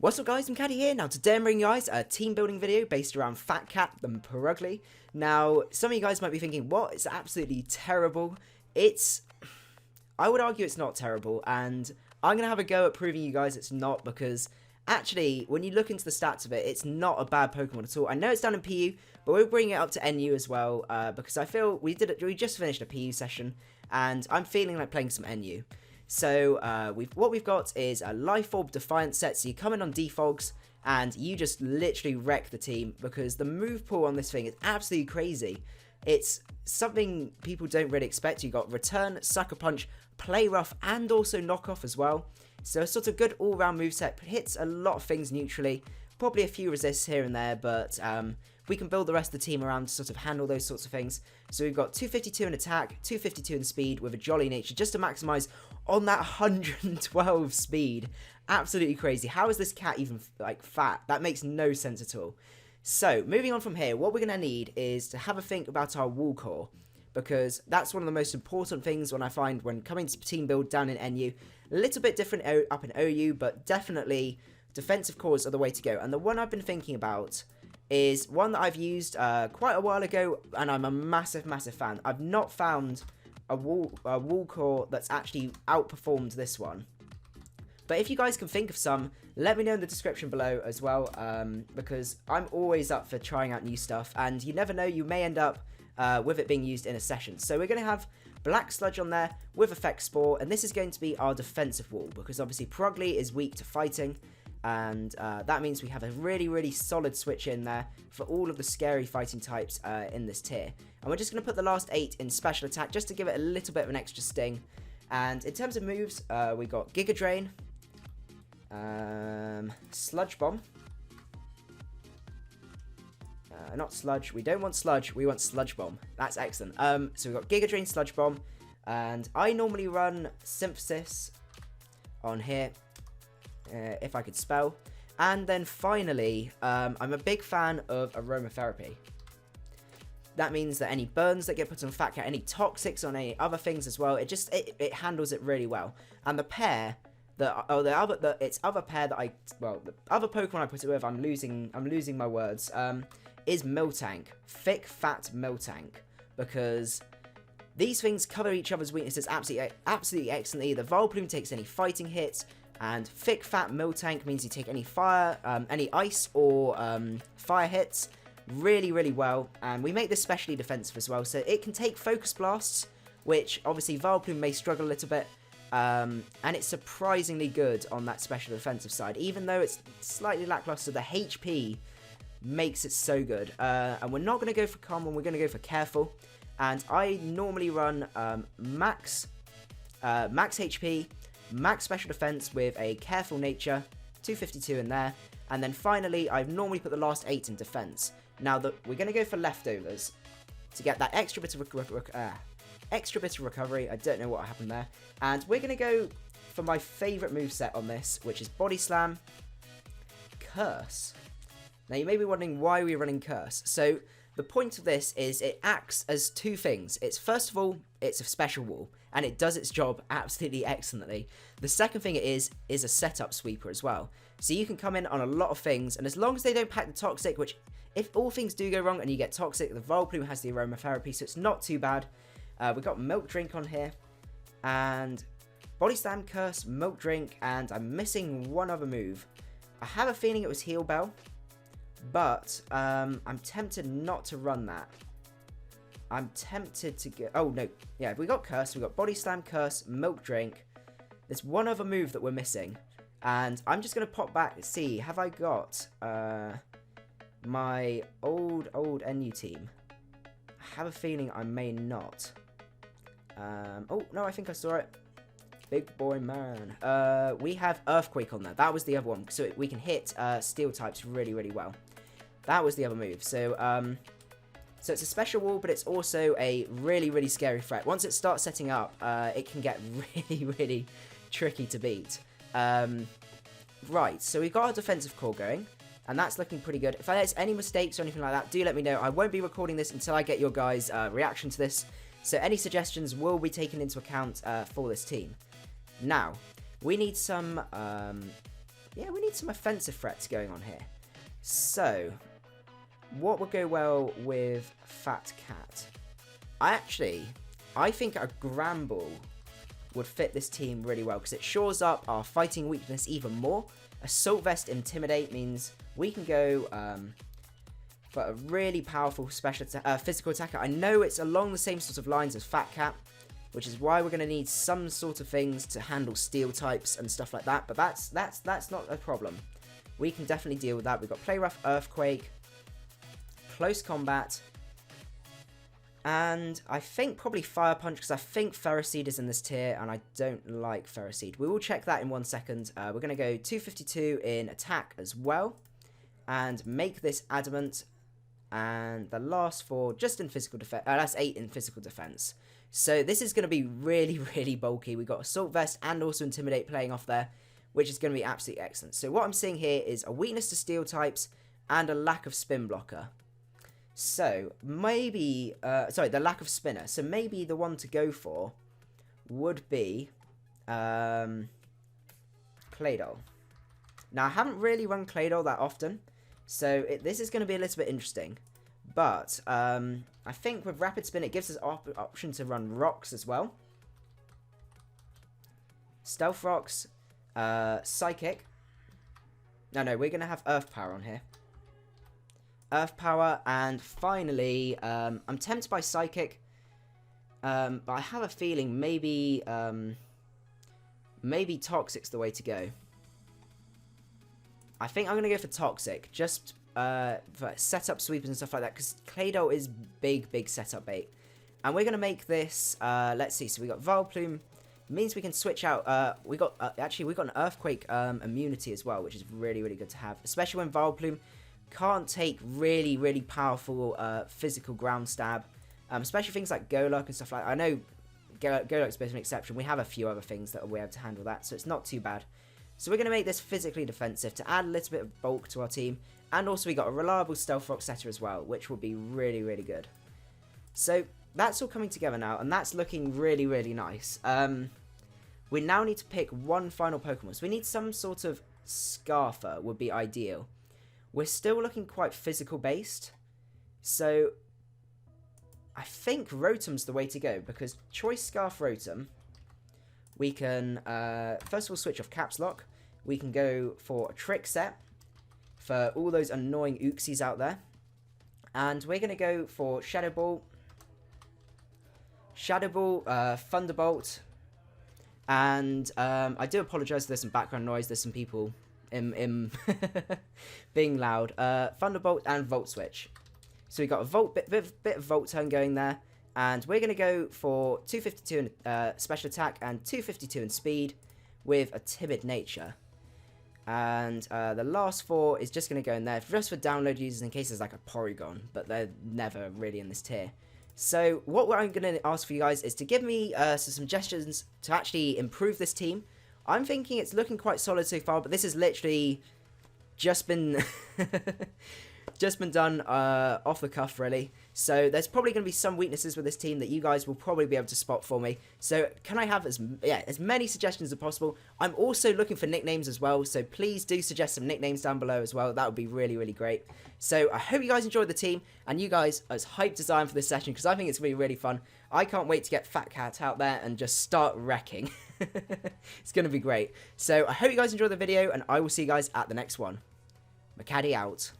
What's up guys, macadii here. Now today I'm bringing you guys a team building video based around Fat Cat and Purugly. Now some of you guys might be thinking, what? It's absolutely terrible. I would argue it's not terrible, and I'm going to have a go at proving you guys it's not, because actually when you look into the stats of it, it's not a bad Pokemon at all. I know it's down in PU, but we're bringing it up to NU as well, because I feel we just finished a PU session and I'm feeling like playing some NU. So what we've got is a Life Orb Defiant set, so you come in on Defogs and you just literally wreck the team, because the move pool on this thing is absolutely crazy. It's something people don't really expect. You got Return, Sucker Punch, Play Rough, and also Knock Off as well. So it's sort of good all-round moveset, hits a lot of things neutrally, probably a few resists here and there, but we can build the rest of the team around to sort of handle those sorts of things. So we've got 252 in attack, 252 in speed with a Jolly Nature just to maximize on that 112 speed. Absolutely crazy. How is this cat even like fat? That makes no sense at all. So moving on from here, what we're going to need is to have a think about our wall core, because that's one of the most important things when I find when coming to team build down in NU. A little bit different up in OU, but definitely defensive cores are the way to go. And the one I've been thinking about is one that I've used quite a while ago, and I'm a massive fan. I've not found a wall core that's actually outperformed this one. But if you guys can think of some, let me know in the description below as well, because I'm always up for trying out new stuff, and you never know, you may end up with it being used in a session. So we're going to have Black Sludge on there with Effect Spore, and this is going to be our defensive wall, because obviously Purugly is weak to fighting, and that means we have a really solid switch in there for all of the scary fighting types in this tier. And we're just going to put the last 8 in special attack just to give it a little bit of an extra sting. And in terms of moves, we got Giga Drain, Sludge Bomb, not Sludge, we don't want Sludge, we want Sludge Bomb. That's excellent. So we've got Giga Drain, Sludge Bomb, and I normally run Synthesis on here, if I could spell. And then finally, I'm a big fan of Aromatherapy. That means that any burns that get put on Fat Cat, any toxics on any other things as well, it handles it really well. And the pair, the other pair that the other Pokemon I put it with, I'm losing my words, is Miltank, thick fat Miltank, because these things cover each other's weaknesses absolutely excellently. The Vileplume takes any fighting hits, and thick fat Miltank means you take any fire, any ice or fire hits really well. And we make this specially defensive as well, so it can take focus blasts, which obviously Vileplume may struggle a little bit. And it's surprisingly good on that special defensive side, even though it's slightly lackluster. The HP makes it so good, and we're not going to go for common, we're going to go for careful. And I normally run max HP, max special defense with a careful nature, 252 in there, and then finally I normally put the last 8 in defense. Now we're going to go for leftovers to get that extra bit of recovery. I don't know what happened there. And we're going to go for my favourite moveset on this, which is Body Slam, Curse. Now you may be wondering why we're running Curse. So the point of this is it acts as two things. It's first of all, it's a special wall, and it does its job absolutely excellently. The second thing it is a setup sweeper as well. So you can come in on a lot of things, and as long as they don't pack the toxic, which if all things do go wrong and you get toxic, the Vileplume has the Aromatherapy, so it's not too bad. We've got Milk Drink on here, and Body Slam, Curse, Milk Drink, and I'm missing one other move. I have a feeling it was Heal Bell, but I'm tempted not to run that. I'm tempted to go... Oh, no. Yeah, we got Curse, we got Body Slam, Curse, Milk Drink. There's one other move that we're missing, and I'm just going to pop back and see, have I got my old NU team? I have a feeling I may not. Oh, no, I think I saw it. Big boy man. We have Earthquake on there. That was the other one. So we can hit steel types really well. That was the other move. So, so it's a special wall, but it's also a really scary threat. Once it starts setting up, it can get really tricky to beat. Right, so we've got our defensive core going, and that's looking pretty good. If there's any mistakes or anything like that, do let me know. I won't be recording this until I get your guys' reaction to this. So any suggestions will be taken into account for this team. Now, we need some yeah, we need some offensive threats going on here. So, what would go well with Fat Cat? I think a Granbull would fit this team really well because it shores up our fighting weakness even more. Assault Vest Intimidate means we can go for a really powerful special physical attacker. I know it's along the same sort of lines as Fat Cat, which is why we're going to need some sort of things to handle steel types and stuff like that. But that's not a problem. We can definitely deal with that. We've got Play Rough, Earthquake, Close Combat, and I think probably Fire Punch because I think Ferroseed is in this tier and I don't like Ferroseed. We will check that in 1 second. We're going to go 252 in attack as well and make this Adamant, and the last 4 just in physical defense. That's 8 in physical defense. So this is going to be really, really bulky. We've got Assault Vest and also Intimidate playing off there, which is going to be absolutely excellent. So what I'm seeing here is a weakness to steel types and a lack of spin blocker. So maybe, the lack of spinner. So maybe the one to go for would be Claydol. Now I haven't really run Claydol that often, so this is going to be a little bit interesting. But I think with Rapid Spin it gives us option to run Rocks as well. Stealth Rocks, Psychic. No, we're going to have Earth Power on here. Earth Power, and finally, I'm tempted by Psychic, but I have a feeling maybe Toxic's the way to go. I think I'm going to go for Toxic, just for setup sweepers and stuff like that, because Claydol is big setup bait. And we're going to make this, let's see, so we got Vileplume, means we can switch out, we got an Earthquake immunity as well, which is really good to have, especially when Vileplume can't take really powerful physical ground stab, especially things like Golurk and stuff like that. I know Golurk's a bit of an exception. We have a few other things that will be able to handle that, so it's not too bad. So we're going to make this physically defensive to add a little bit of bulk to our team, and also we got a reliable Stealth Rock setter as well, which will be really good. So that's all coming together now, and that's looking really nice. We now need to pick one final Pokemon, so we need some sort of Scarfer would be ideal. We're still looking quite physical based, so I think Rotom's the way to go, because Choice Scarf Rotom, we can first of all switch off Caps Lock, we can go for a Trick Set for all those annoying Uxies out there, and we're going to go for Shadow Ball, Thunderbolt, and I do apologise if there's some background noise, there's some people being loud. Thunderbolt and Volt Switch. So we got a bit of Volt turn going there, and we're going to go for 252 in special attack and 252 in speed with a Timid Nature. And the last 4 is just going to go in there just for download users in case there's like a Porygon, but they're never really in this tier. So what I'm going to ask for you guys is to give me some suggestions to actually improve this team. I'm thinking it's looking quite solid so far, but this has literally just been done off the cuff, really. So there's probably going to be some weaknesses with this team that you guys will probably be able to spot for me. So can I have as many suggestions as possible? I'm also looking for nicknames as well, so please do suggest some nicknames down below as well. That would be really great. So I hope you guys enjoyed the team, and you guys are as hyped as I am for this session, because I think it's going to be really fun. I can't wait to get Fat Cat out there and just start wrecking. It's going to be great. So I hope you guys enjoyed the video, and I will see you guys at the next one. Macadii out.